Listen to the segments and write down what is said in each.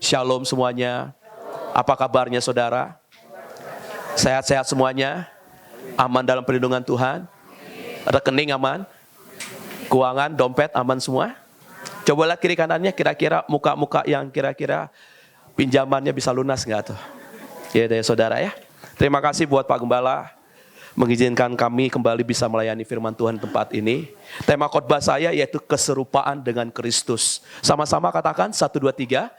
Shalom semuanya. Apa kabarnya saudara? Sehat-sehat semuanya? Aman dalam perlindungan Tuhan? Rekening aman? Keuangan, dompet aman semua? Coba lihat kiri kanannya, kira-kira muka-muka yang kira-kira pinjamannya bisa lunas nggak tuh? Ya deh saudara ya. Terima kasih buat Pak Gembala mengizinkan kami kembali bisa melayani firman Tuhan di tempat ini. Tema khotbah saya yaitu keserupaan dengan Kristus. Sama-sama katakan 1, 2, 3.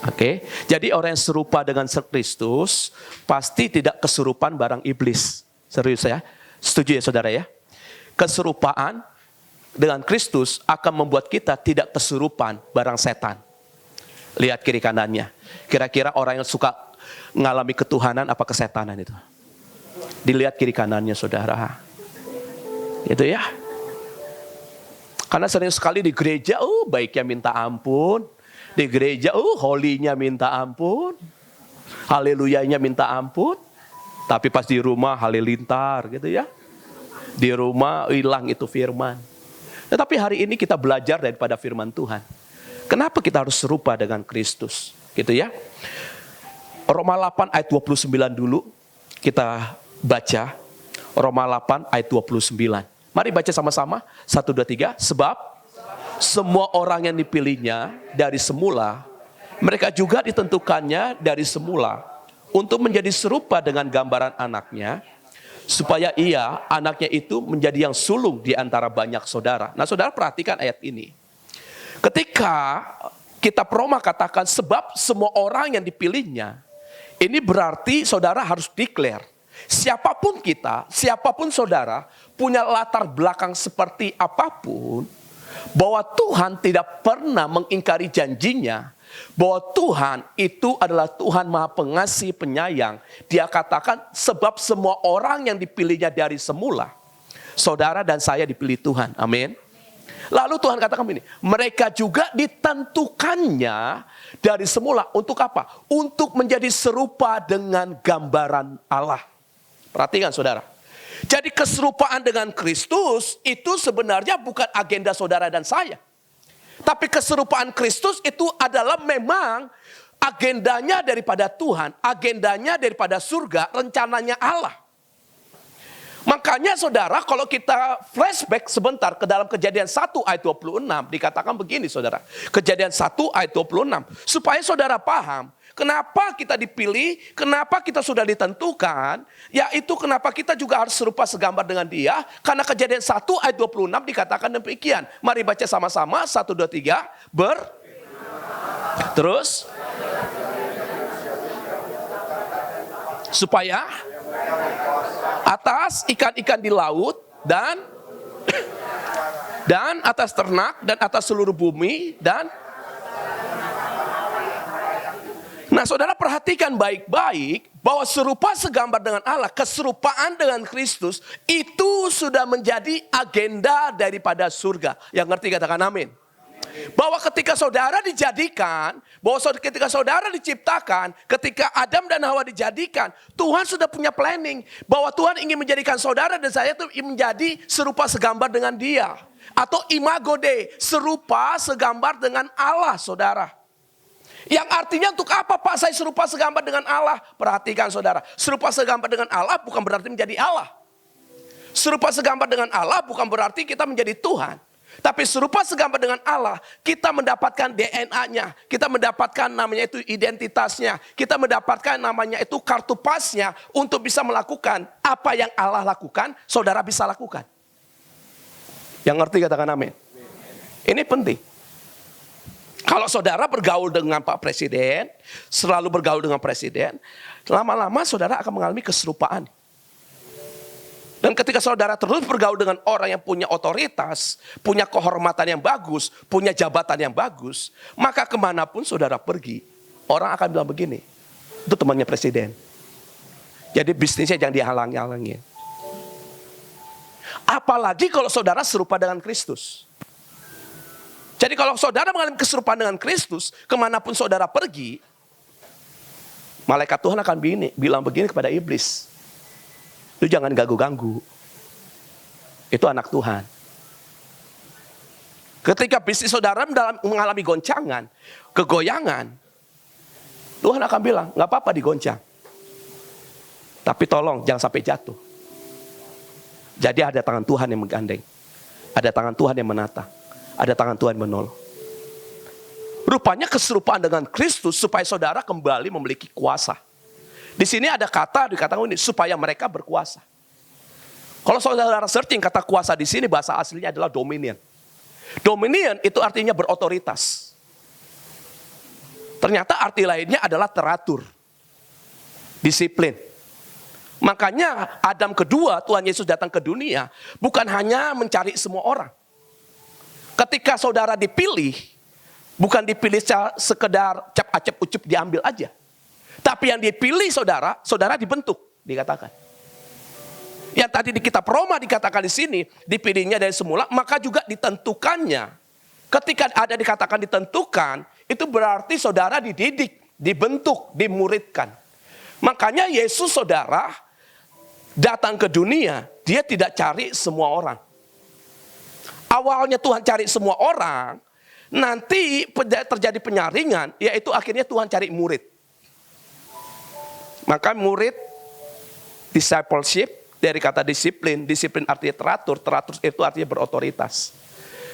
Oke, jadi orang yang serupa dengan Kristus pasti tidak kesurupan barang iblis. Serius ya, setuju ya saudara ya? Keserupaan dengan Kristus akan membuat kita tidak kesurupan barang setan. Lihat kiri kanannya. Kira-kira orang yang suka mengalami ketuhanan apa kesetanan itu? Dilihat kiri kanannya saudara. Itu ya. Karena sering sekali di gereja, baiknya minta ampun. Di gereja, holy-nya minta ampun. Haleluyanya minta ampun. Tapi pas di rumah, halilintar gitu ya. Di rumah hilang itu firman. Tetapi hari ini kita belajar daripada firman Tuhan. Kenapa kita harus serupa dengan Kristus? Gitu ya. Roma 8 ayat 29 dulu kita baca. Roma 8 ayat 29. Mari baca sama-sama. 1, 2, 3. Sebab semua orang yang dipilihnya dari semula, mereka juga ditentukannya dari semula untuk menjadi serupa dengan gambaran anaknya, supaya ia, anaknya itu menjadi yang sulung di antara banyak saudara. Nah saudara perhatikan ayat ini. Ketika kita Roma katakan sebab semua orang yang dipilihnya, ini berarti saudara harus declare. Siapapun kita, siapapun saudara, punya latar belakang seperti apapun, bahwa Tuhan tidak pernah mengingkari janjinya, bahwa Tuhan itu adalah Tuhan Maha Pengasih Penyayang. Dia katakan sebab semua orang yang dipilihnya dari semula, saudara dan saya dipilih Tuhan, amin. Lalu Tuhan katakan begini, mereka juga ditentukannya dari semula untuk apa? Untuk menjadi serupa dengan gambaran Allah. Perhatikan saudara. Jadi keserupaan dengan Kristus itu sebenarnya bukan agenda saudara dan saya. Tapi keserupaan Kristus itu adalah memang agendanya daripada Tuhan, agendanya daripada surga, rencananya Allah. Makanya saudara kalau kita flashback sebentar ke dalam Kejadian 1 ayat 26 dikatakan begini saudara. Kejadian 1 ayat 26 supaya saudara paham kenapa kita dipilih, kenapa kita sudah ditentukan, yaitu kenapa kita juga harus serupa segambar dengan dia. Karena Kejadian 1 ayat 26 dikatakan demikian. Mari baca sama-sama 1, 2, 3 terus supaya atas ikan-ikan di laut dan atas ternak dan atas seluruh bumi dan nah saudara perhatikan baik-baik bahwa serupa segambar dengan Allah, keserupaan dengan Kristus itu sudah menjadi agenda daripada surga. Yang ngerti katakan amin. Bahwa ketika saudara dijadikan, bahwa ketika saudara diciptakan, ketika Adam dan Hawa dijadikan, Tuhan sudah punya planning. Bahwa Tuhan ingin menjadikan saudara dan saya itu menjadi serupa segambar dengan dia. Atau imago Dei, serupa segambar dengan Allah saudara. Yang artinya untuk apa Pak saya serupa segambar dengan Allah? Perhatikan saudara, serupa segambar dengan Allah bukan berarti menjadi Allah. Serupa segambar dengan Allah bukan berarti kita menjadi Tuhan. Tapi serupa segambar dengan Allah, kita mendapatkan DNA-nya, kita mendapatkan namanya itu identitasnya, kita mendapatkan namanya itu kartu pasnya untuk bisa melakukan apa yang Allah lakukan, saudara bisa lakukan. Yang ngerti katakan amin. Ini penting. Kalau saudara bergaul dengan Pak Presiden, selalu bergaul dengan Presiden, lama-lama saudara akan mengalami keserupaan. Dan ketika saudara terus bergaul dengan orang yang punya otoritas, punya kehormatan yang bagus, punya jabatan yang bagus, maka kemanapun saudara pergi, orang akan bilang begini, itu temannya presiden. Jadi bisnisnya jangan dihalang-halangin. Apalagi kalau saudara serupa dengan Kristus. Jadi kalau saudara mengalami keserupaan dengan Kristus, kemanapun saudara pergi, malaikat Tuhan akan bilang begini kepada iblis. Itu jangan ganggu-ganggu. Itu anak Tuhan. Ketika bisnis saudara mengalami goncangan, kegoyangan, Tuhan akan bilang, nggak apa-apa digoncang. Tapi tolong jangan sampai jatuh. Jadi ada tangan Tuhan yang menggandeng. Ada tangan Tuhan yang menata. Ada tangan Tuhan yang menolong. Rupanya keserupaan dengan Kristus supaya saudara kembali memiliki kuasa. Di sini ada kata dikatakan ini supaya mereka berkuasa. Kalau saudara searching kata kuasa di sini bahasa aslinya adalah dominion. Dominion itu artinya berotoritas. Ternyata arti lainnya adalah teratur. Disiplin. Makanya Adam kedua Tuhan Yesus datang ke dunia bukan hanya mencari semua orang. Ketika saudara dipilih, bukan dipilih sekedar cap-acep ucup diambil aja. Tapi yang dipilih saudara, saudara dibentuk, dikatakan. Yang tadi di kitab Roma dikatakan di sini, dipilihnya dari semula, maka juga ditentukannya. Ketika ada dikatakan ditentukan, itu berarti saudara dididik, dibentuk, dimuridkan. Makanya Yesus saudara datang ke dunia, dia tidak cari semua orang. Awalnya Tuhan cari semua orang, nanti terjadi penyaringan, yaitu akhirnya Tuhan cari murid. Maka murid, discipleship, dari kata disiplin, disiplin artinya teratur, teratur itu artinya berotoritas.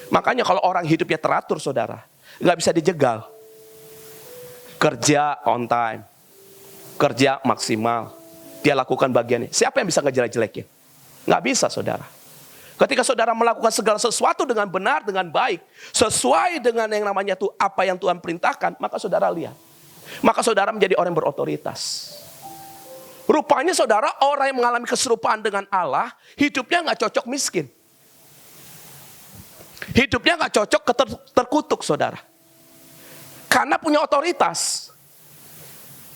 Makanya kalau orang hidupnya teratur saudara, nggak bisa dijegal. Kerja on time, kerja maksimal, dia lakukan bagiannya. Siapa yang bisa ngejelek-jelekin? Nggak bisa saudara. Ketika saudara melakukan segala sesuatu dengan benar, dengan baik, sesuai dengan yang namanya itu apa yang Tuhan perintahkan, maka saudara lihat. Maka saudara menjadi orang yang berotoritas. Rupanya saudara orang yang mengalami keserupaan dengan Allah, hidupnya nggak cocok miskin. Hidupnya nggak cocok terkutuk saudara. Karena punya otoritas.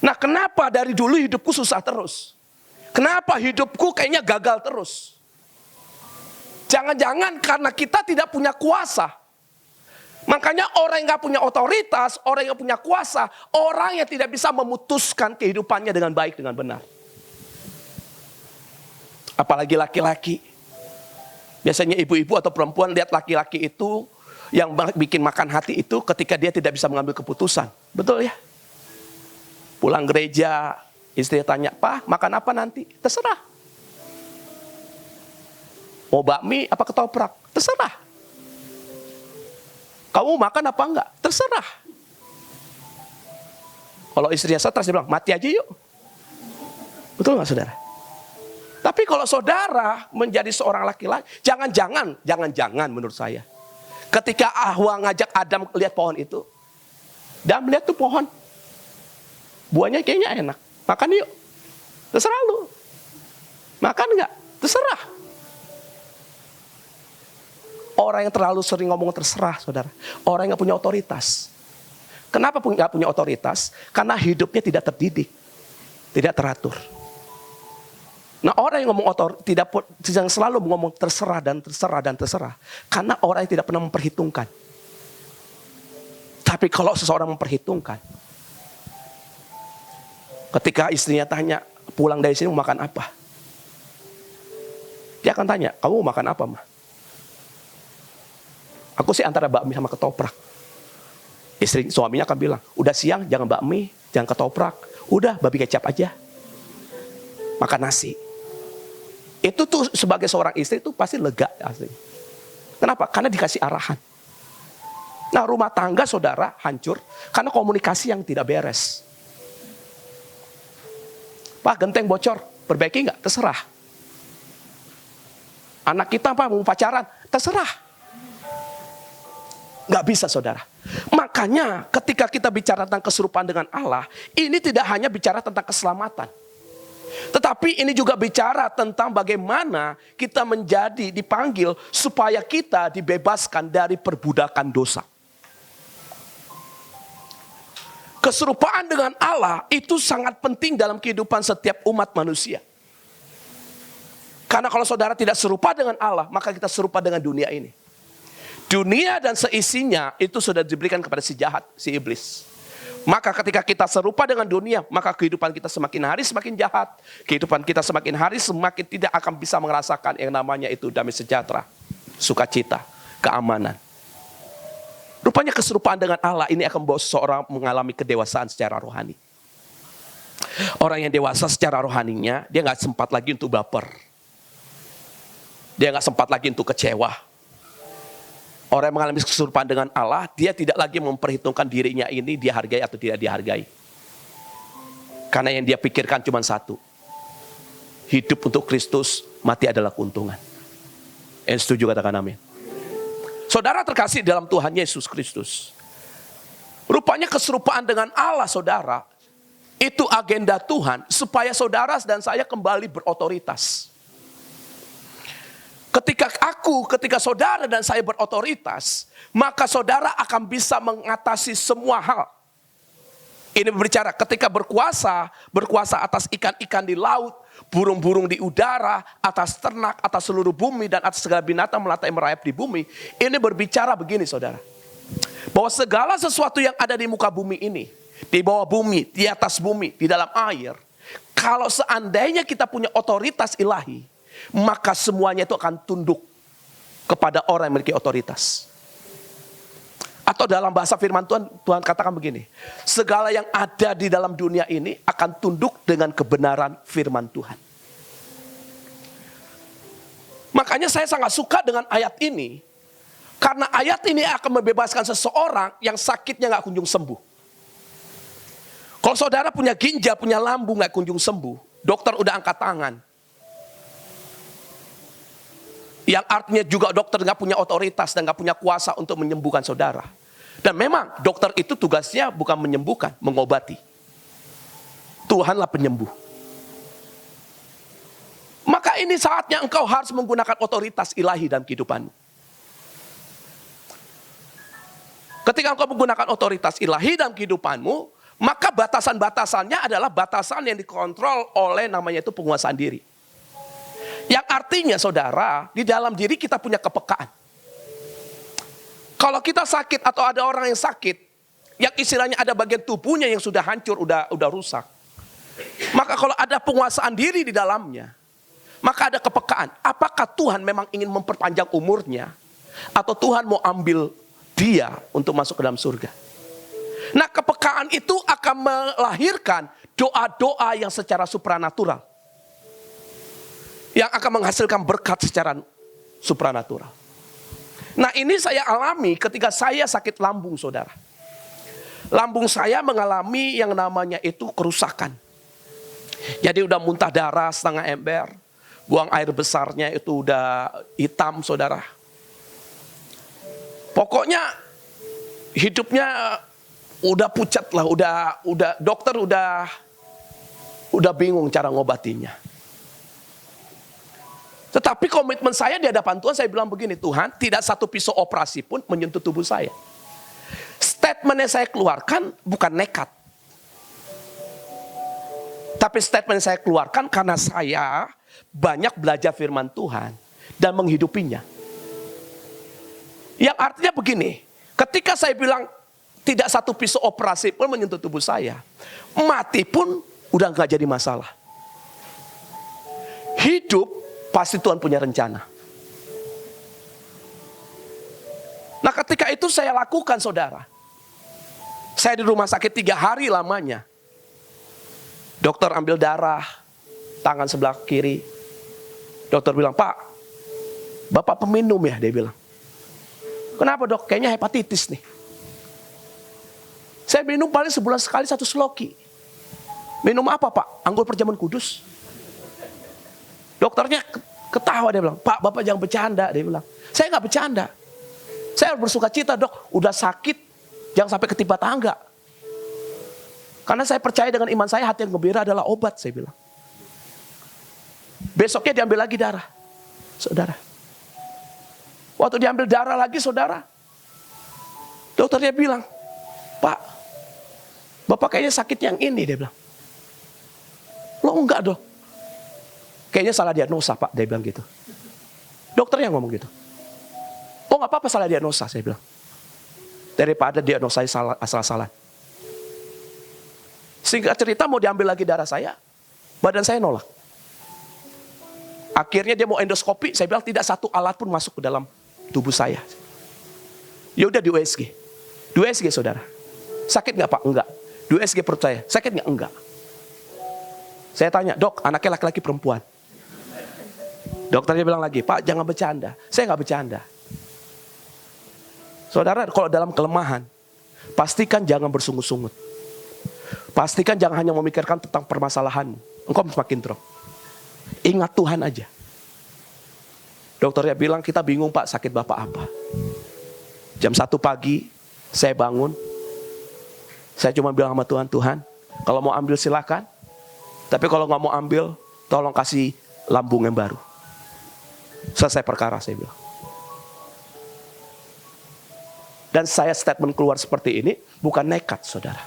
Nah kenapa dari dulu hidupku susah terus? Kenapa hidupku kayaknya gagal terus? Jangan-jangan karena kita tidak punya kuasa. Makanya orang yang gak punya otoritas, orang yang punya kuasa, orang yang tidak bisa memutuskan kehidupannya dengan baik, dengan benar. Apalagi laki-laki. Biasanya ibu-ibu atau perempuan lihat laki-laki itu yang bikin makan hati itu ketika dia tidak bisa mengambil keputusan. Betul ya? Pulang gereja, istri tanya, "Pak, makan apa nanti?" Terserah. Mau bakmi apa ketoprak? Terserah. Kamu makan apa enggak? Terserah. Kalau istrinya stres, dia bilang, "Mati aja yuk." Betul nggak saudara? Tapi kalau saudara menjadi seorang laki-laki, jangan-jangan menurut saya. Ketika Hawa ngajak Adam lihat pohon itu, dan melihat tuh pohon, buahnya kayaknya enak, makan yuk. Terserah lu. Makan enggak? Terserah. Orang yang terlalu sering ngomong terserah, saudara. Orang yang gak punya otoritas. Kenapa gak punya otoritas? Karena hidupnya tidak terdidik. Tidak teratur. Nah orang yang ngomong yang selalu ngomong terserah dan terserah dan terserah. Karena orang yang tidak pernah memperhitungkan. Tapi kalau seseorang memperhitungkan. Ketika istrinya tanya, pulang dari sini mau makan apa? Dia akan tanya, kamu mau makan apa mah? Aku sih antara bakmi sama ketoprak. Suaminya akan bilang, udah siang jangan bakmi, jangan ketoprak. Udah babi kecap aja. Makan nasi. Itu tuh sebagai seorang istri tuh pasti lega. Asli. Kenapa? Karena dikasih arahan. Nah rumah tangga saudara hancur karena komunikasi yang tidak beres. Pak genteng bocor, perbaiki nggak? Terserah. Anak kita apa mau pacaran? Terserah. Nggak bisa saudara. Makanya ketika kita bicara tentang keserupaan dengan Allah, ini tidak hanya bicara tentang keselamatan. Tetapi ini juga bicara tentang bagaimana kita menjadi dipanggil supaya kita dibebaskan dari perbudakan dosa. Keserupaan dengan Allah itu sangat penting dalam kehidupan setiap umat manusia. Karena kalau saudara tidak serupa dengan Allah, maka kita serupa dengan dunia ini. Dunia dan seisinya itu sudah diberikan kepada si jahat, si iblis. Maka ketika kita serupa dengan dunia, maka kehidupan kita semakin hari semakin jahat. Kehidupan kita semakin hari semakin tidak akan bisa merasakan yang namanya itu damai sejahtera, sukacita, keamanan. Rupanya keserupaan dengan Allah ini akan membawa seseorang mengalami kedewasaan secara rohani. Orang yang dewasa secara rohaninya, dia nggak sempat lagi untuk baper. Dia nggak sempat lagi untuk kecewa. Orang yang mengalami keserupaan dengan Allah, dia tidak lagi memperhitungkan dirinya ini dihargai atau tidak dihargai. Karena yang dia pikirkan cuma satu. Hidup untuk Kristus, mati adalah keuntungan. Yang setuju katakan amin. Saudara terkasih dalam Tuhan Yesus Kristus. Rupanya keserupaan dengan Allah saudara, itu agenda Tuhan supaya saudara dan saya kembali berotoritas. Ketika saudara dan saya berotoritas, maka saudara akan bisa mengatasi semua hal. Ini berbicara ketika berkuasa atas ikan-ikan di laut, burung-burung di udara, atas ternak, atas seluruh bumi, dan atas segala binatang melata yang merayap di bumi. Ini berbicara begini saudara, bahwa segala sesuatu yang ada di muka bumi ini, di bawah bumi, di atas bumi, di dalam air, kalau seandainya kita punya otoritas ilahi, maka semuanya itu akan tunduk kepada orang yang memiliki otoritas. Atau dalam bahasa firman Tuhan, Tuhan katakan begini, segala yang ada di dalam dunia ini akan tunduk dengan kebenaran firman Tuhan. Makanya saya sangat suka dengan ayat ini, karena ayat ini akan membebaskan seseorang yang sakitnya gak kunjung sembuh. Kalau saudara punya ginjal, punya lambung gak kunjung sembuh, dokter udah angkat tangan. Yang artinya juga dokter gak punya otoritas dan gak punya kuasa untuk menyembuhkan saudara. Dan memang dokter itu tugasnya bukan menyembuhkan, mengobati. Tuhanlah penyembuh. Maka ini saatnya engkau harus menggunakan otoritas ilahi dalam kehidupanmu. Ketika engkau menggunakan otoritas ilahi dalam kehidupanmu, maka batasan-batasannya adalah batasan yang dikontrol oleh namanya itu penguasaan diri. Yang artinya saudara, di dalam diri kita punya kepekaan. Kalau kita sakit atau ada orang yang sakit, yang istilahnya ada bagian tubuhnya yang sudah hancur, udah rusak. Maka kalau ada penguasaan diri di dalamnya, maka ada kepekaan. Apakah Tuhan memang ingin memperpanjang umurnya? Atau Tuhan mau ambil dia untuk masuk ke dalam surga? Nah, kepekaan itu akan melahirkan doa-doa yang secara supranatural. Yang akan menghasilkan berkat secara supranatural. Nah, ini saya alami ketika saya sakit lambung, saudara. Lambung saya mengalami yang namanya itu kerusakan. Jadi udah muntah darah setengah ember. Buang air besarnya itu udah hitam, saudara. Pokoknya hidupnya udah pucat lah, udah dokter udah bingung cara ngobatinya. Tetapi komitmen saya di hadapan Tuhan, saya bilang begini, Tuhan, tidak satu pisau operasi pun menyentuh tubuh saya. Statement yang saya keluarkan bukan nekat. Tapi statement yang saya keluarkan karena saya banyak belajar firman Tuhan dan menghidupinya. Yang artinya begini, ketika saya bilang tidak satu pisau operasi pun menyentuh tubuh saya, mati pun udah gak jadi masalah. Hidup pasti Tuhan punya rencana. Nah, ketika itu saya lakukan, saudara. Saya di rumah sakit 3 hari lamanya. Dokter ambil darah, tangan sebelah kiri. Dokter bilang, Pak, Bapak peminum ya, dia bilang. Kenapa dok? Kayaknya hepatitis nih. Saya minum paling sebulan sekali 1 sloki. Minum apa Pak? Anggur Perjamuan Kudus. Dokternya ketawa, dia bilang, Pak, Bapak jangan bercanda, dia bilang. Saya gak bercanda. Saya bersuka cita, dok, udah sakit, jangan sampai ketimpa tangga. Karena saya percaya dengan iman saya, hati yang gembira adalah obat, saya bilang. Besoknya diambil lagi darah, saudara. Waktu diambil darah lagi, saudara, dokternya bilang, Pak, Bapak kayaknya sakit yang ini, dia bilang. Lo enggak dok. Kayaknya salah diagnosa Pak, dia bilang gitu. Dokter yang ngomong gitu. Oh gak apa-apa salah diagnosa, saya bilang. Daripada diagnosa saya asal-asalan. Singkat cerita mau diambil lagi darah saya, badan saya nolak. Akhirnya dia mau endoskopi, saya bilang tidak satu alat pun masuk ke dalam tubuh saya. Ya udah di USG. 2 USG saudara. Sakit nggak Pak? Enggak. 2 USG perut saya. Sakit nggak? Enggak. Saya tanya, dok, anaknya laki-laki perempuan? Dokternya bilang lagi, Pak jangan bercanda. Saya nggak bercanda. Saudara, kalau dalam kelemahan, pastikan jangan bersungut-sungut. Pastikan jangan hanya memikirkan tentang permasalahanmu. Engkau semakin drop. Ingat Tuhan aja. Dokternya bilang, kita bingung Pak, sakit Bapak apa? Jam 1 pagi, saya bangun. Saya cuma bilang sama Tuhan, Tuhan, kalau mau ambil silakan. Tapi kalau nggak mau ambil, tolong kasih lambung yang baru. Selesai perkara, saya bilang. Dan saya statement keluar seperti ini, bukan nekat, saudara.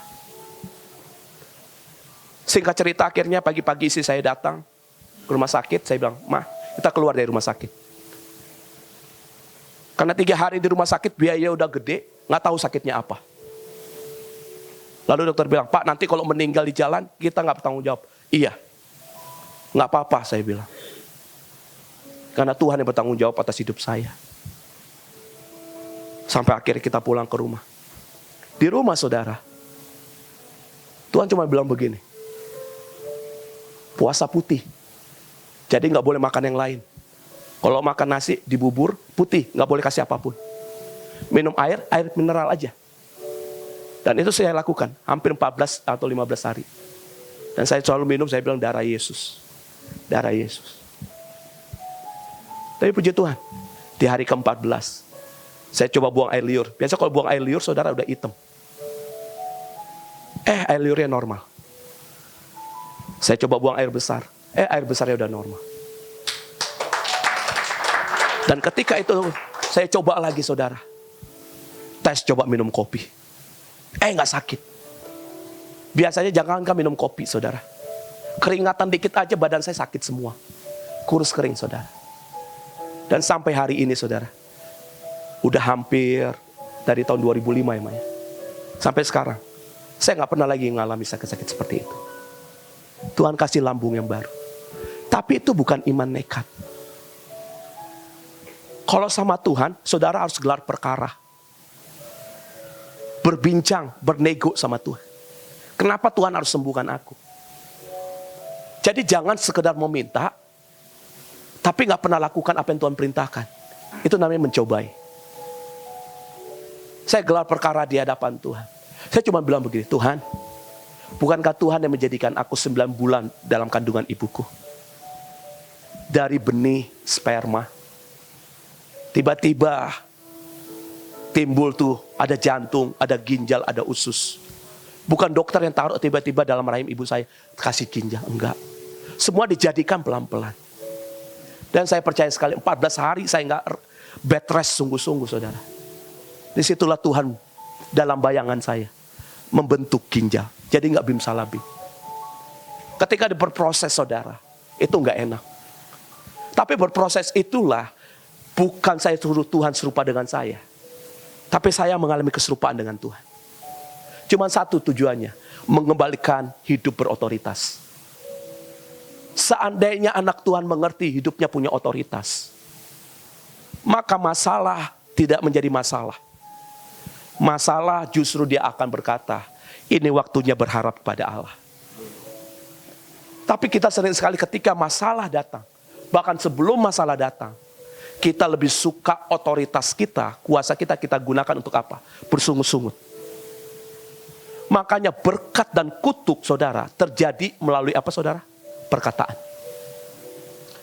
Singkat cerita, akhirnya pagi-pagi istri saya datang ke rumah sakit. Saya bilang, Ma, kita keluar dari rumah sakit. Karena 3 hari di rumah sakit, biaya udah gede, nggak tahu sakitnya apa. Lalu dokter bilang, Pak, nanti kalau meninggal di jalan, kita nggak bertanggung jawab. Iya, nggak apa-apa, saya bilang. Karena Tuhan yang bertanggung jawab atas hidup saya. Sampai akhirnya kita pulang ke rumah. Di rumah saudara, Tuhan cuma bilang begini, puasa putih, jadi nggak boleh makan yang lain. Kalau makan nasi di bubur putih, nggak boleh kasih apapun. Minum air mineral aja. Dan itu saya lakukan, hampir 14 atau 15 hari. Dan saya selalu minum, saya bilang darah Yesus. Darah Yesus. Tapi puji Tuhan, di hari ke-14, saya coba buang air liur. Biasa kalau buang air liur, saudara udah hitam. Air liurnya normal. Saya coba buang air besar. Air besarnya udah normal. Dan ketika itu, saya coba lagi saudara. Tes coba minum kopi. Nggak sakit. Biasanya jangankan minum kopi saudara. Keringatan dikit aja badan saya sakit semua. Kurus kering saudara. Dan sampai hari ini saudara. Udah hampir dari tahun 2005 ya Maya. Sampai sekarang. Saya nggak pernah lagi mengalami sakit-sakit seperti itu. Tuhan kasih lambung yang baru. Tapi itu bukan iman nekat. Kalau sama Tuhan, saudara harus gelar perkara. Berbincang, bernego sama Tuhan. Kenapa Tuhan harus sembuhkan aku? Jadi jangan sekedar meminta, tapi nggak pernah lakukan apa yang Tuhan perintahkan. Itu namanya mencobai. Saya gelar perkara di hadapan Tuhan. Saya cuma bilang begini, Tuhan, bukankah Tuhan yang menjadikan aku 9 bulan dalam kandungan ibuku? Dari benih sperma. Tiba-tiba timbul tuh, ada jantung, ada ginjal, ada usus. Bukan dokter yang taruh tiba-tiba dalam rahim ibu saya, kasih ginjal, enggak. Semua dijadikan pelan-pelan. Dan saya percaya sekali, 14 hari saya enggak bed rest sungguh-sungguh saudara. Disitulah Tuhan dalam bayangan saya membentuk ginjal. Jadi enggak bimsalabim. Ketika berproses saudara, itu enggak enak. Tapi berproses itulah, bukan saya suruh Tuhan serupa dengan saya. Tapi saya mengalami keserupaan dengan Tuhan. Cuma satu tujuannya, mengembalikan hidup berotoritas. Seandainya anak Tuhan mengerti hidupnya punya otoritas, maka masalah tidak menjadi masalah. Masalah justru dia akan berkata, ini waktunya berharap pada Allah. Tapi kita sering sekali ketika masalah datang, bahkan sebelum masalah datang, kita lebih suka otoritas kita, kuasa kita gunakan untuk apa? Bersungut-sungut. Makanya berkat dan kutuk saudara terjadi melalui apa saudara? Perkataan.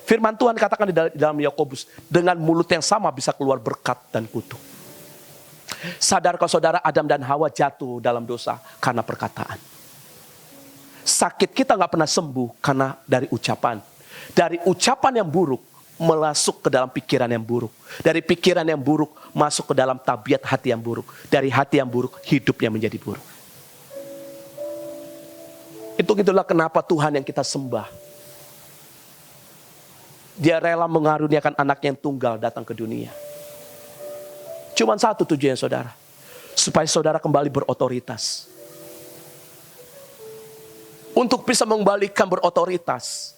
Firman Tuhan katakan di dalam Yakobus, dengan mulut yang sama bisa keluar berkat dan kutuk. Sadarkah saudara, Adam dan Hawa jatuh dalam dosa karena perkataan. Sakit kita gak pernah sembuh karena dari ucapan. Dari ucapan yang buruk masuk ke dalam pikiran yang buruk. Dari pikiran yang buruk masuk ke dalam tabiat hati yang buruk. Dari hati yang buruk hidupnya menjadi buruk. Itulah kenapa Tuhan yang kita sembah. Dia rela mengaruniakan anaknya yang tunggal datang ke dunia. Cuma satu tujuannya saudara. Supaya saudara kembali berotoritas. Untuk bisa mengembalikan berotoritas.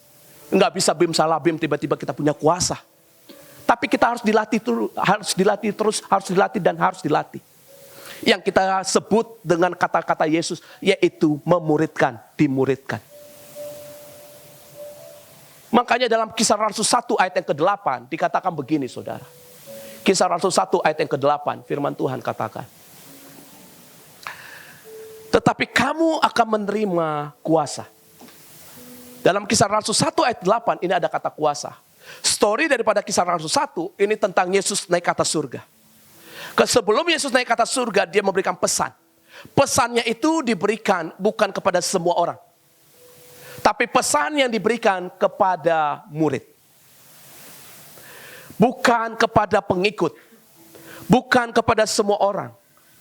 Enggak bisa bim salabim tiba-tiba kita punya kuasa. Tapi kita harus dilatih terus, harus dilatih dan harus dilatih. Yang kita sebut dengan kata-kata Yesus, yaitu memuridkan, dimuridkan. Makanya dalam Kisah Rasul 1 ayat yang ke-8 dikatakan begini saudara. Kisah Rasul 1 ayat yang ke-8 firman Tuhan katakan. Tetapi kamu akan menerima kuasa. Dalam Kisah Rasul 1 ayat 8 ini ada kata kuasa. Story daripada Kisah Rasul 1 ini tentang Yesus naik ke atas surga. Sebelum Yesus naik ke atas surga, dia memberikan pesan. Pesannya itu diberikan bukan kepada semua orang. Tapi pesan yang diberikan kepada murid. Bukan kepada pengikut. Bukan kepada semua orang.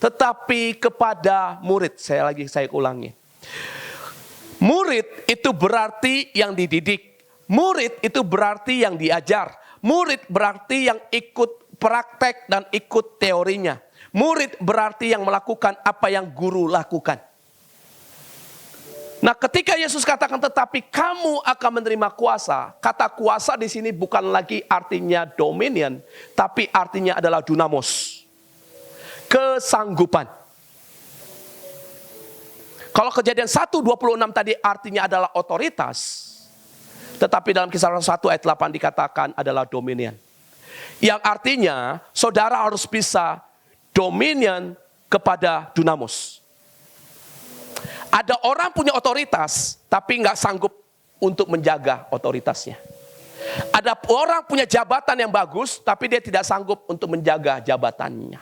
Tetapi kepada murid. Saya ulangi. Murid itu berarti yang dididik. Murid itu berarti yang diajar. Murid berarti yang ikut praktek dan ikut teorinya. Murid berarti yang melakukan apa yang guru lakukan. Nah, ketika Yesus katakan tetapi kamu akan menerima kuasa, kata kuasa di sini bukan lagi artinya dominion, tapi artinya adalah dunamos. Kesanggupan. Kalau Kejadian 1:26 tadi artinya adalah otoritas, tetapi dalam Kisah Rasul 1 ayat 8 dikatakan adalah dominion. Yang artinya saudara harus bisa dominion kepada dunamos. Ada orang punya otoritas, tapi nggak sanggup untuk menjaga otoritasnya. Ada orang punya jabatan yang bagus, tapi dia tidak sanggup untuk menjaga jabatannya.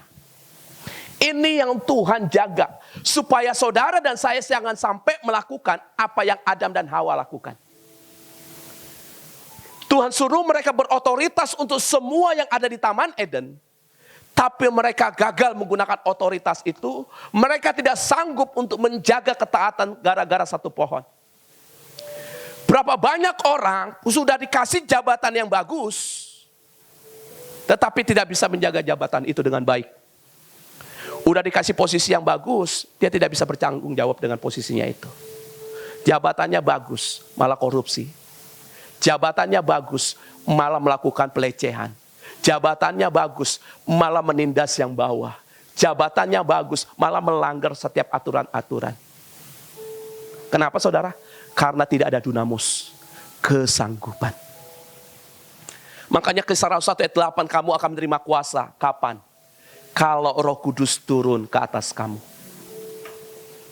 Ini yang Tuhan jaga, supaya saudara dan saya jangan sampai melakukan apa yang Adam dan Hawa lakukan. Tuhan suruh mereka berotoritas untuk semua yang ada di Taman Eden. Tapi mereka gagal menggunakan otoritas itu. Mereka tidak sanggup untuk menjaga ketaatan gara-gara satu pohon. Berapa banyak orang sudah dikasih jabatan yang bagus, tetapi tidak bisa menjaga jabatan itu dengan baik. Udah dikasih posisi yang bagus, dia tidak bisa bertanggung jawab dengan posisinya itu. Jabatannya bagus, malah korupsi. Jabatannya bagus, malah melakukan pelecehan. Jabatannya bagus, malah menindas yang bawah. Jabatannya bagus, malah melanggar setiap aturan-aturan. Kenapa saudara? Karena tidak ada dunamos, kesanggupan. Makanya Kisah Rasul 1 ayat 8, kamu akan menerima kuasa. Kapan? Kalau Roh Kudus turun ke atas kamu.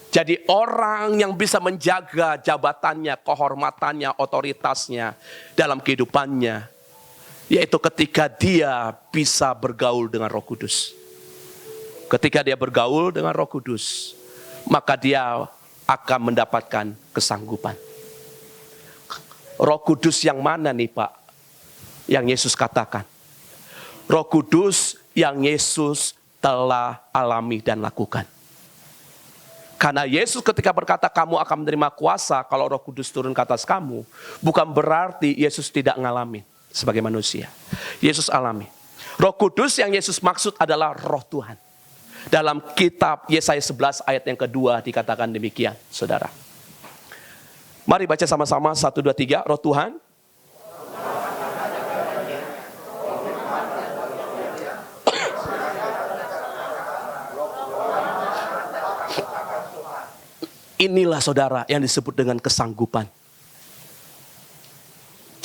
Jadi orang yang bisa menjaga jabatannya, kehormatannya, otoritasnya dalam kehidupannya, yaitu ketika dia bisa bergaul dengan Roh Kudus. Ketika dia bergaul dengan Roh Kudus, maka dia akan mendapatkan kesanggupan. Roh Kudus yang mana nih Pak? Yang Yesus katakan. Roh Kudus yang Yesus telah alami dan lakukan. Karena Yesus ketika berkata kamu akan menerima kuasa kalau Roh Kudus turun ke atas kamu, bukan berarti Yesus tidak ngalamin. Sebagai manusia, Yesus alami. Roh Kudus yang Yesus maksud adalah Roh Tuhan. Dalam kitab Yesaya 11 ayat yang kedua dikatakan demikian, saudara. Mari baca sama-sama 1, 2, 3. Roh Tuhan. Inilah saudara yang disebut dengan kesanggupan.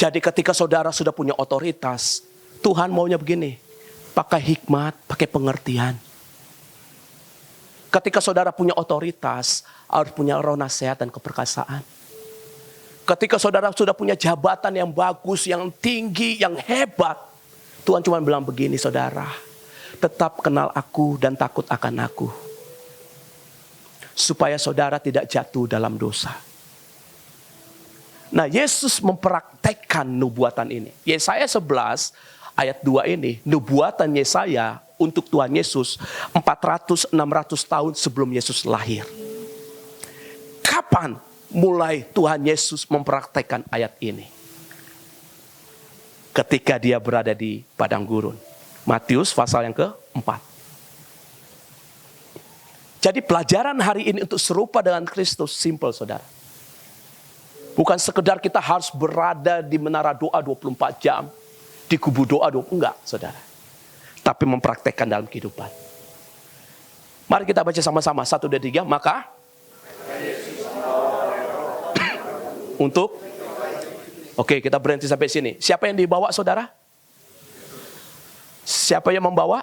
Jadi ketika saudara sudah punya otoritas, Tuhan maunya begini, pakai hikmat, pakai pengertian. Ketika saudara punya otoritas, harus punya roh nasihat dan keperkasaan. Ketika saudara sudah punya jabatan yang bagus, yang tinggi, yang hebat, Tuhan cuma bilang begini saudara, tetap kenal aku dan takut akan aku. Supaya saudara tidak jatuh dalam dosa. Nah, Yesus mempraktekkan nubuatan ini. Yesaya 11 ayat 2 ini, nubuatan Yesaya untuk Tuhan Yesus 400-600 tahun sebelum Yesus lahir. Kapan mulai Tuhan Yesus mempraktekkan ayat ini? Ketika dia berada di padang gurun. Matius pasal yang ke-4. Jadi pelajaran hari ini untuk serupa dengan Kristus simple saudara. Bukan sekedar kita harus berada di menara doa 24 jam. Di kubu doa 24, enggak saudara. Tapi mempraktekkan dalam kehidupan. Mari kita baca sama-sama. 1, 2, 3. Maka untuk, oke, kita berhenti sampai sini. Siapa yang dibawa, saudara? Siapa yang membawa?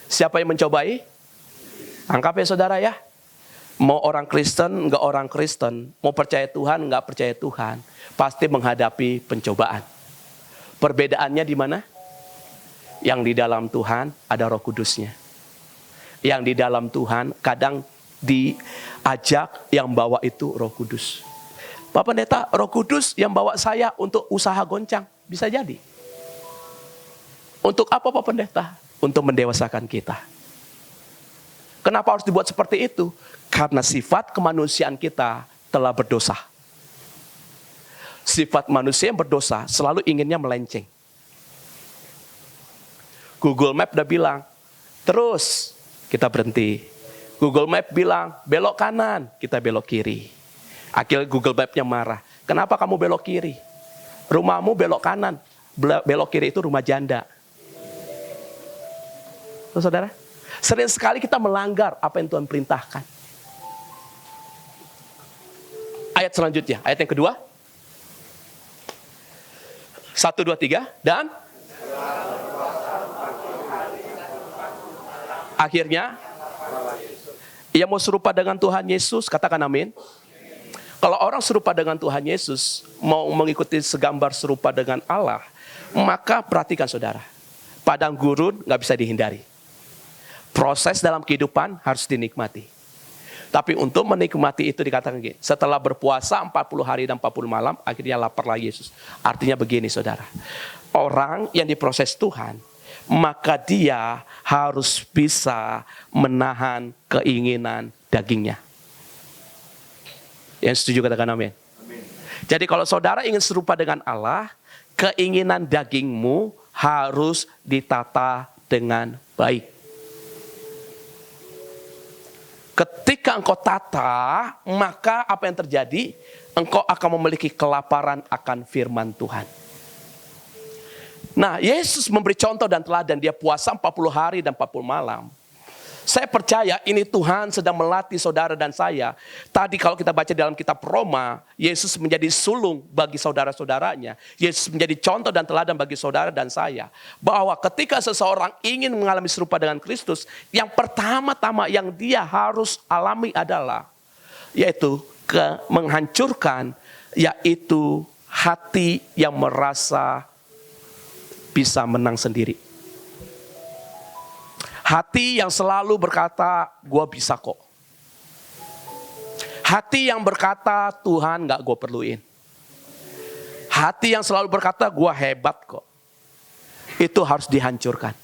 Siapa yang mencobai? Angkap ya saudara ya. Mau orang Kristen, enggak orang Kristen. Mau percaya Tuhan, enggak percaya Tuhan. Pasti menghadapi pencobaan. Perbedaannya di mana? Yang di dalam Tuhan ada Roh Kudusnya. Yang di dalam Tuhan kadang diajak, yang bawa itu Roh Kudus. Pak Pendeta, Roh Kudus yang bawa saya untuk usaha goncang. Bisa jadi. Untuk apa Pak Pendeta? Untuk mendewasakan kita. Kenapa harus dibuat seperti itu? Karena sifat kemanusiaan kita telah berdosa. Sifat manusia yang berdosa selalu inginnya melenceng. Google Map udah bilang, terus kita berhenti. Google Map bilang, belok kanan, kita belok kiri. Akhirnya Google Map-nya marah. Kenapa kamu belok kiri? Rumahmu belok kanan, belok kiri itu rumah janda. Saudara, sering sekali kita melanggar apa yang Tuhan perintahkan. Ayat selanjutnya, ayat yang kedua. 1, 2, 3. Dan akhirnya ia mau serupa dengan Tuhan Yesus. Katakan amin. Kalau orang serupa dengan Tuhan Yesus, mau mengikuti segambar serupa dengan Allah, maka perhatikan saudara, padang gurun gak bisa dihindari. Proses dalam kehidupan harus dinikmati. Tapi untuk menikmati itu dikatakan gini, setelah berpuasa 40 hari dan 40 malam, akhirnya laparlah Yesus. Artinya begini saudara, orang yang diproses Tuhan, maka dia harus bisa menahan keinginan dagingnya. Yang setuju katakan amin. Jadi kalau saudara ingin serupa dengan Allah, keinginan dagingmu harus ditata dengan baik. Ketika engkau tata, maka apa yang terjadi? Engkau akan memiliki kelaparan akan firman Tuhan. Nah, Yesus memberi contoh dan teladan. Dia puasa 40 hari dan 40 malam. Saya percaya ini Tuhan sedang melatih saudara dan saya. Tadi kalau kita baca dalam kitab Roma, Yesus menjadi sulung bagi saudara-saudaranya. Yesus menjadi contoh dan teladan bagi saudara dan saya. Bahwa ketika seseorang ingin mengalami serupa dengan Kristus, yang pertama-tama yang dia harus alami adalah, yaitu menghancurkan, yaitu hati yang merasa bisa menang sendiri. Hati yang selalu berkata, gua bisa kok. Hati yang berkata, Tuhan gak gue perluin. Hati yang selalu berkata, gua hebat kok. Itu harus dihancurkan.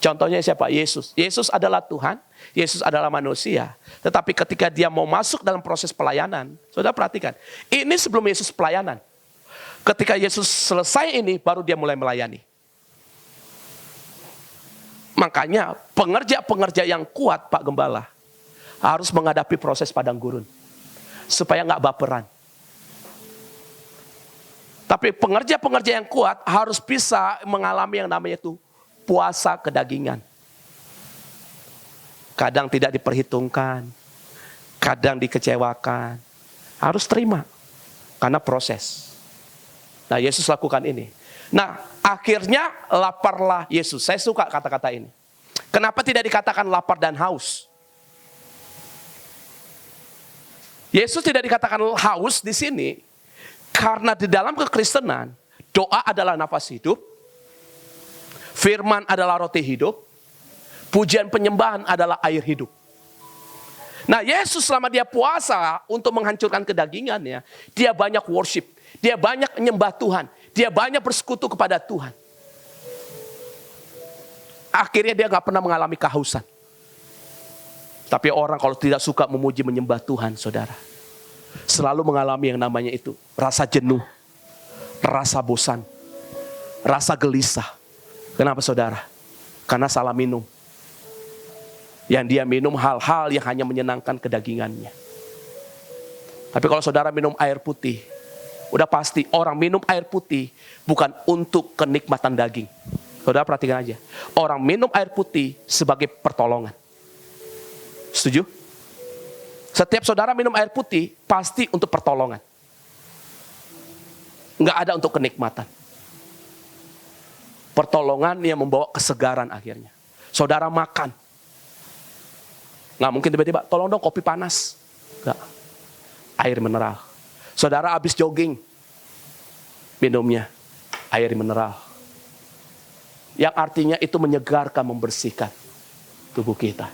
Contohnya siapa? Yesus. Yesus adalah Tuhan, Yesus adalah manusia. Tetapi ketika dia mau masuk dalam proses pelayanan, saudara perhatikan. Ini sebelum Yesus pelayanan. Ketika Yesus selesai ini, baru dia mulai melayani. Makanya pengerja-pengerja yang kuat Pak Gembala harus menghadapi proses padang gurun. Supaya gak baperan. Tapi pengerja-pengerja yang kuat harus bisa mengalami yang namanya itu puasa kedagingan. Kadang tidak diperhitungkan. Kadang dikecewakan. Harus terima. Karena proses. Nah Yesus lakukan ini. Nah, akhirnya laparlah Yesus. Saya suka kata-kata ini. Kenapa tidak dikatakan lapar dan haus? Yesus tidak dikatakan haus di sini karena di dalam kekristenan doa adalah nafas hidup, firman adalah roti hidup, pujian penyembahan adalah air hidup. Nah, Yesus selama dia puasa untuk menghancurkan kedagingannya, dia banyak worship, dia banyak menyembah Tuhan. Dia banyak bersekutu kepada Tuhan. Akhirnya dia gak pernah mengalami kehausan. Tapi orang kalau tidak suka memuji menyembah Tuhan, saudara, selalu mengalami yang namanya itu rasa jenuh, rasa bosan, rasa gelisah. Kenapa saudara? Karena salah minum. Yang dia minum hal-hal yang hanya menyenangkan kedagingannya. Tapi kalau saudara minum air putih, udah pasti orang minum air putih bukan untuk kenikmatan daging. Saudara perhatikan aja. Orang minum air putih sebagai pertolongan. Setuju? Setiap saudara minum air putih, pasti untuk pertolongan. Nggak ada untuk kenikmatan. Pertolongan yang membawa kesegaran akhirnya. Saudara makan. Nggak mungkin tiba-tiba, tolong dong kopi panas. Nggak. Air mineral. Saudara habis jogging. Minumnya air mineral. Yang artinya itu menyegarkan, membersihkan tubuh kita.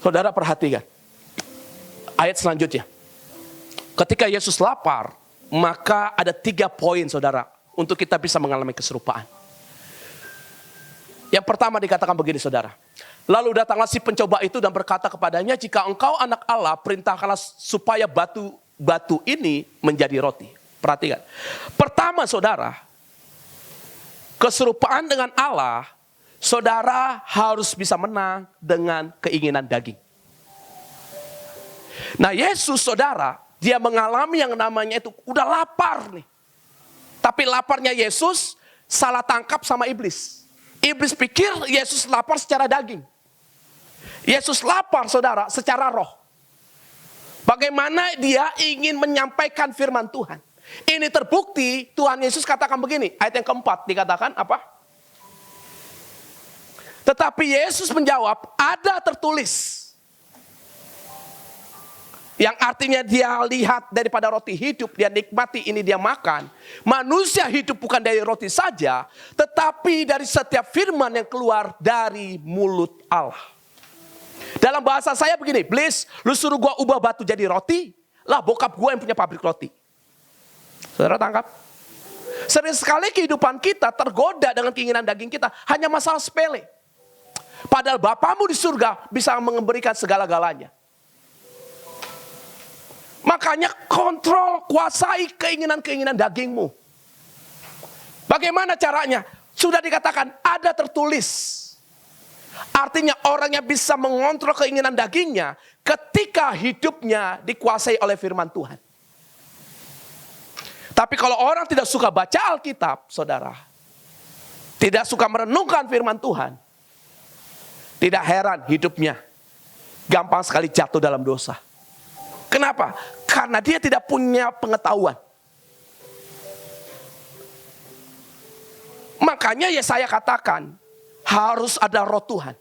Saudara perhatikan. Ayat selanjutnya. Ketika Yesus lapar, maka ada 3 poin saudara. Untuk kita bisa mengalami keserupaan. Yang pertama dikatakan begini saudara. Lalu datanglah si pencoba itu dan berkata kepadanya, jika engkau anak Allah, perintahkanlah supaya batu ini menjadi roti. Perhatikan. Pertama saudara, keserupaan dengan Allah, saudara harus bisa menang dengan keinginan daging. Nah Yesus saudara, dia mengalami yang namanya itu, udah lapar nih. Tapi laparnya Yesus salah tangkap sama iblis. Iblis pikir Yesus lapar secara daging. Yesus lapar saudara secara roh. Bagaimana dia ingin menyampaikan firman Tuhan. Ini terbukti Tuhan Yesus katakan begini. Ayat yang keempat dikatakan apa? Tetapi Yesus menjawab, ada tertulis. Yang artinya dia lihat daripada roti hidup, dia nikmati ini dia makan. Manusia hidup bukan dari roti saja, tetapi dari setiap firman yang keluar dari mulut Allah. Dalam bahasa saya begini, please, lu suruh gua ubah batu jadi roti, lah bokap gua yang punya pabrik roti. Saudara tangkap? Sering sekali kehidupan kita tergoda dengan keinginan daging kita, hanya masalah sepele. Padahal Bapamu di surga bisa memberikan segala-galanya. Makanya kontrol, kuasai keinginan-keinginan dagingmu. Bagaimana caranya? Sudah dikatakan ada tertulis. Artinya orang yang bisa mengontrol keinginan dagingnya ketika hidupnya dikuasai oleh firman Tuhan. Tapi kalau orang tidak suka baca Alkitab, saudara, tidak suka merenungkan firman Tuhan, tidak heran hidupnya gampang sekali jatuh dalam dosa. Kenapa? Karena dia tidak punya pengetahuan. Makanya ya saya katakan, harus ada roh Tuhan.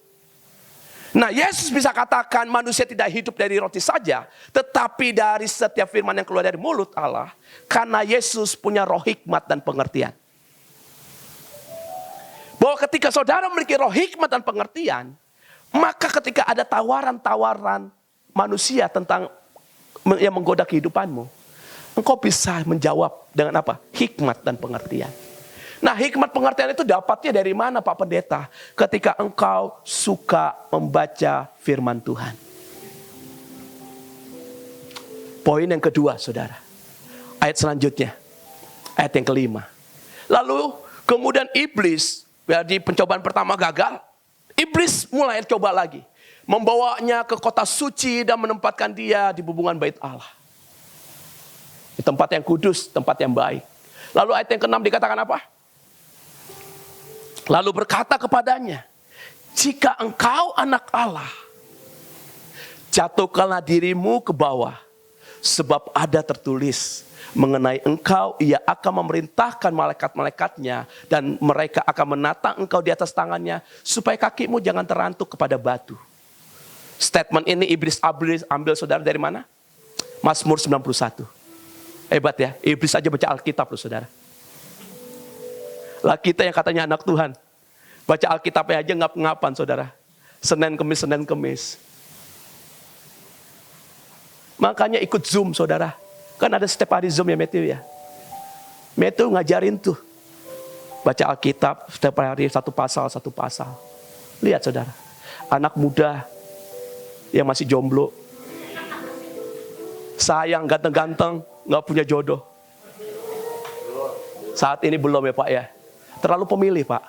Nah Yesus bisa katakan manusia tidak hidup dari roti saja, tetapi dari setiap firman yang keluar dari mulut Allah. Karena Yesus punya roh hikmat dan pengertian. Bahwa ketika saudara memiliki roh hikmat dan pengertian, maka ketika ada tawaran-tawaran manusia tentang yang menggoda kehidupanmu, engkau bisa menjawab dengan apa? Hikmat dan pengertian. Nah hikmat pengertian itu dapatnya dari mana Pak Pendeta? Ketika engkau suka membaca firman Tuhan. Poin yang kedua saudara. Ayat selanjutnya. Ayat yang kelima. Lalu kemudian iblis, ya, di pencobaan pertama gagal. Iblis mulai coba lagi. Membawanya ke kota suci dan menempatkan dia di bubungan bait Allah. Di tempat yang kudus, tempat yang baik. Lalu ayat yang ke-6 dikatakan apa? Lalu berkata kepadanya, jika engkau anak Allah, jatuhkanlah dirimu ke bawah. Sebab ada tertulis, mengenai engkau ia akan memerintahkan malaikat-malaikatnya. Dan mereka akan menatang engkau di atas tangannya, supaya kakimu jangan terantuk kepada batu. Statement ini iblis ambil saudara dari mana? Mazmur 91. Hebat ya, iblis aja baca Alkitab loh saudara. Lah kita yang katanya anak Tuhan, baca Alkitabnya aja ngap-ngapan saudara. Senin Kemis. Makanya ikut Zoom saudara. Kan ada setiap hari Zoom ya Matthew ya. Matthew ngajarin tuh. Baca Alkitab setiap hari satu pasal. Lihat saudara, anak muda yang masih jomblo, sayang ganteng-ganteng, gak punya jodoh. Saat ini belum ya Pak ya. Terlalu pemilih Pak.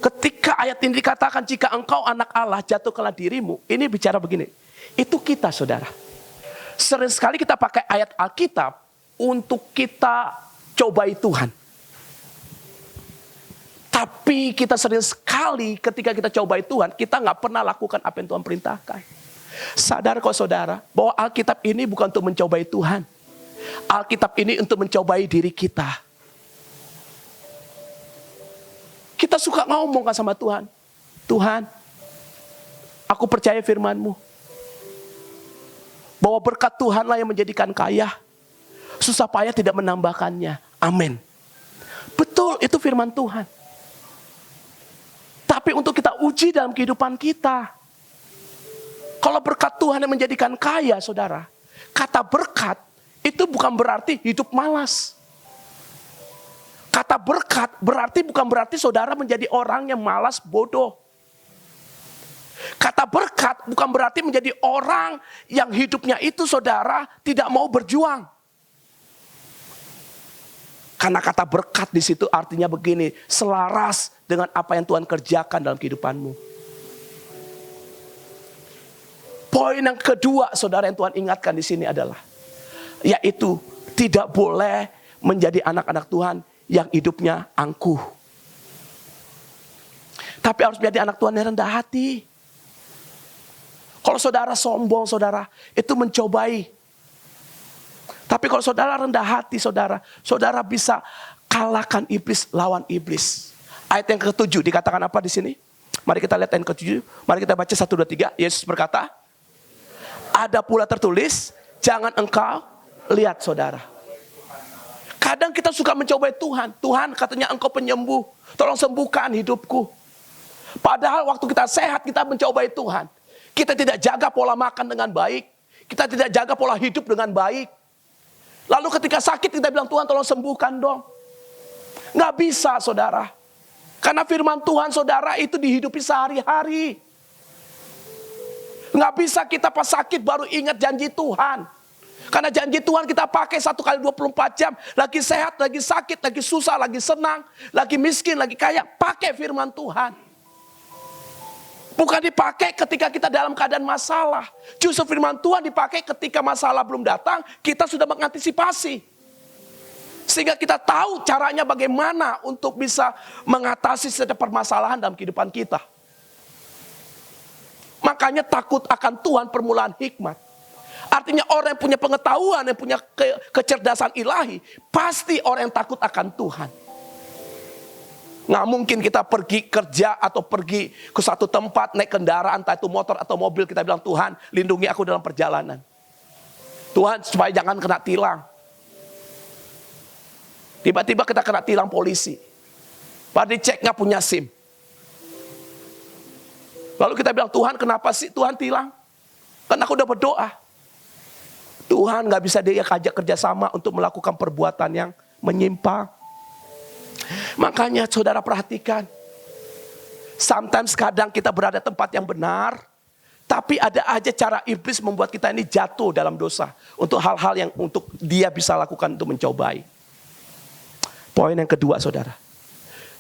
Ketika ayat ini dikatakan jika engkau anak Allah jatuhkanlah dirimu. Ini bicara begini. Itu kita saudara. Sering sekali kita pakai ayat Alkitab untuk kita cobai Tuhan. Tapi kita sering sekali ketika kita cobai Tuhan, kita nggak pernah lakukan apa yang Tuhan perintahkan. Sadar kok saudara, bahwa Alkitab ini bukan untuk mencobai Tuhan. Alkitab ini untuk mencobai diri kita. Kita suka ngomong kan sama Tuhan. Tuhan, aku percaya firman-Mu. Bahwa berkat Tuhanlah yang menjadikan kaya. Susah payah tidak menambahkannya. Amin. Betul, itu firman Tuhan. Tapi untuk kita uji dalam kehidupan kita. Kalau berkat Tuhan yang menjadikan kaya, saudara. Kata berkat, itu bukan berarti hidup malas. Kata berkat berarti bukan berarti saudara menjadi orang yang malas, bodoh. Kata berkat bukan berarti menjadi orang yang hidupnya itu saudara tidak mau berjuang. Karena kata berkat di situ artinya begini, selaras dengan apa yang Tuhan kerjakan dalam kehidupanmu. Poin yang kedua saudara yang Tuhan ingatkan di sini adalah, yaitu tidak boleh menjadi anak-anak Tuhan yang hidupnya angkuh. Tapi harus menjadi anak Tuhan yang rendah hati. Kalau saudara sombong, saudara, itu mencobai. Tapi kalau saudara rendah hati, saudara bisa kalahkan iblis, lawan iblis. Ayat yang ke-7 dikatakan apa di sini? Mari kita lihat ayat ke-7. Mari kita baca 1, 2, 3. Yesus berkata, ada pula tertulis, jangan engkau lihat saudara. Kadang kita suka mencobai Tuhan. Tuhan katanya engkau penyembuh. Tolong sembuhkan hidupku. Padahal waktu kita sehat kita mencobai Tuhan. Kita tidak jaga pola makan dengan baik. Kita tidak jaga pola hidup dengan baik. Lalu ketika sakit kita bilang Tuhan tolong sembuhkan dong. Nggak bisa saudara. Karena firman Tuhan saudara itu dihidupi sehari-hari. Nggak bisa kita pas sakit baru ingat janji Tuhan. Karena janji Tuhan kita pakai 1 kali 24 jam. Lagi sehat, lagi sakit, lagi susah, lagi senang. Lagi miskin, lagi kaya. Pakai firman Tuhan. Bukan dipakai ketika kita dalam keadaan masalah. Justru firman Tuhan dipakai ketika masalah belum datang. Kita sudah mengantisipasi. Sehingga kita tahu caranya bagaimana untuk bisa mengatasi setiap permasalahan dalam kehidupan kita. Makanya takut akan Tuhan permulaan hikmat. Artinya orang yang punya pengetahuan, yang punya kecerdasan ilahi. Pasti orang yang takut akan Tuhan. Nggak mungkin kita pergi kerja atau pergi ke satu tempat naik kendaraan, entah itu motor atau mobil, kita bilang Tuhan lindungi aku dalam perjalanan. Tuhan supaya jangan kena tilang. Tiba-tiba kita kena tilang polisi. Padahal dicek nggak punya SIM. Lalu kita bilang Tuhan kenapa sih Tuhan tilang? Karena aku udah berdoa. Tuhan nggak bisa dia ajak kerjasama untuk melakukan perbuatan yang menyimpang. Makanya saudara perhatikan. Sometimes kadang kita berada tempat yang benar. Tapi ada aja cara iblis membuat kita ini jatuh dalam dosa. Untuk hal-hal yang untuk dia bisa lakukan untuk mencobai. Poin yang kedua saudara.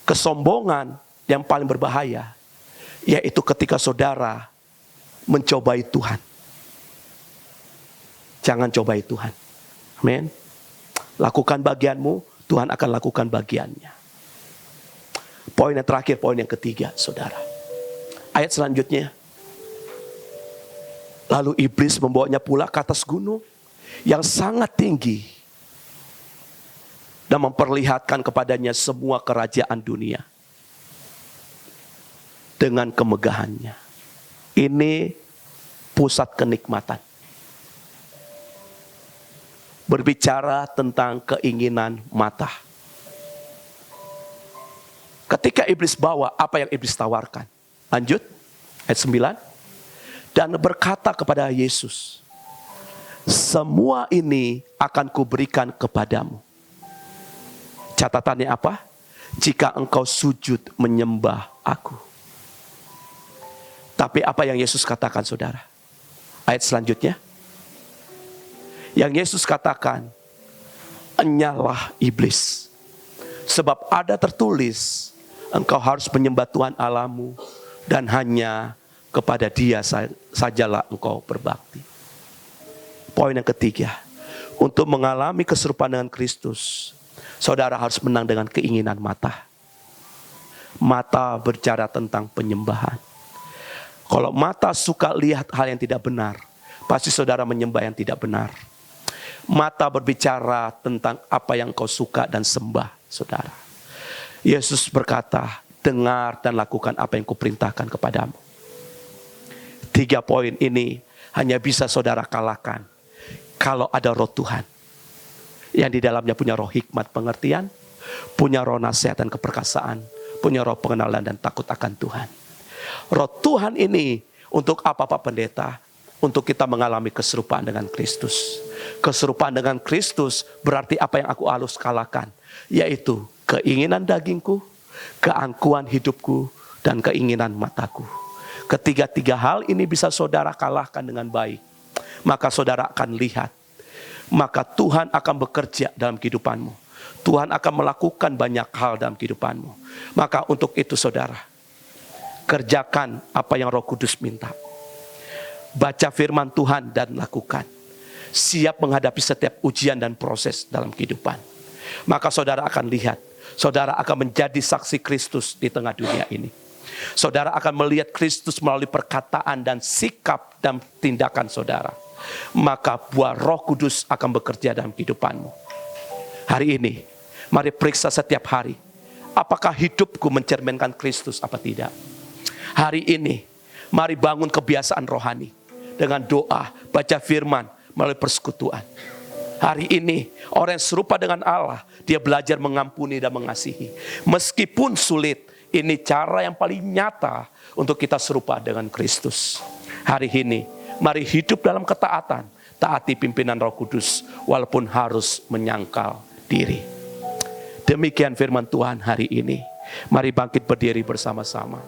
Kesombongan yang paling berbahaya. Yaitu ketika saudara mencobai Tuhan. Jangan cobai Tuhan. Amin. Lakukan bagianmu, Tuhan akan lakukan bagiannya. Poin yang terakhir, poin yang ketiga, saudara. Ayat selanjutnya. Lalu iblis membawanya pula ke atas gunung yang sangat tinggi. Dan memperlihatkan kepadanya semua kerajaan dunia. Dengan kemegahannya. Ini pusat kenikmatan. Berbicara tentang keinginan mata. Ketika iblis bawa, apa yang iblis tawarkan? Lanjut, ayat 9. Dan berkata kepada Yesus, semua ini akan kuberikan kepadamu. Catatannya apa? Jika engkau sujud menyembah aku. Tapi apa yang Yesus katakan saudara? Ayat selanjutnya. Yang Yesus katakan, enyalah iblis. Sebab ada tertulis, engkau harus menyembah Tuhan Allahmu dan hanya kepada Dia sajalah engkau berbakti. Poin yang ketiga, Untuk mengalami keserupaan dengan Kristus, saudara harus menang dengan keinginan mata. Mata berbicara tentang penyembahan. Kalau mata suka lihat hal yang tidak benar, pasti saudara menyembah yang tidak benar. Mata berbicara tentang apa yang kau suka dan sembah, saudara. Yesus berkata, dengar dan lakukan apa yang kuperintahkan kepadamu. 3 poin ini hanya bisa saudara kalahkan kalau ada roh Tuhan. Yang di dalamnya punya roh hikmat pengertian, punya roh nasihat dan keperkasaan, punya roh pengenalan dan takut akan Tuhan. Roh Tuhan ini untuk apa Pak Pendeta? Untuk kita mengalami keserupaan dengan Kristus. Keserupaan dengan Kristus berarti apa yang aku harus kalahkan, yaitu keinginan dagingku, keangkuhan hidupku, dan keinginan mataku. Ketiga-tiga hal ini bisa saudara kalahkan dengan baik, maka saudara akan lihat, maka Tuhan akan bekerja dalam kehidupanmu. Tuhan akan melakukan banyak hal dalam kehidupanmu. Maka untuk itu saudara, kerjakan apa yang Roh Kudus minta. Baca firman Tuhan dan lakukan. Siap menghadapi setiap ujian dan proses dalam kehidupan. Maka saudara akan lihat, saudara akan menjadi saksi Kristus di tengah dunia ini. Saudara akan melihat Kristus melalui perkataan dan sikap dan tindakan saudara. Maka buah Roh Kudus akan bekerja dalam kehidupanmu. Hari ini, mari periksa setiap hari. Apakah hidupku mencerminkan Kristus apa tidak? Hari ini, mari bangun kebiasaan rohani. Dengan doa, baca firman, melalui persekutuan. Hari ini, orang yang serupa dengan Allah, dia belajar mengampuni dan mengasihi. Meskipun sulit, ini cara yang paling nyata untuk kita serupa dengan Kristus. Hari ini, mari hidup dalam ketaatan, taati pimpinan Roh Kudus, walaupun harus menyangkal diri. Demikian firman Tuhan hari ini. Mari bangkit berdiri bersama-sama.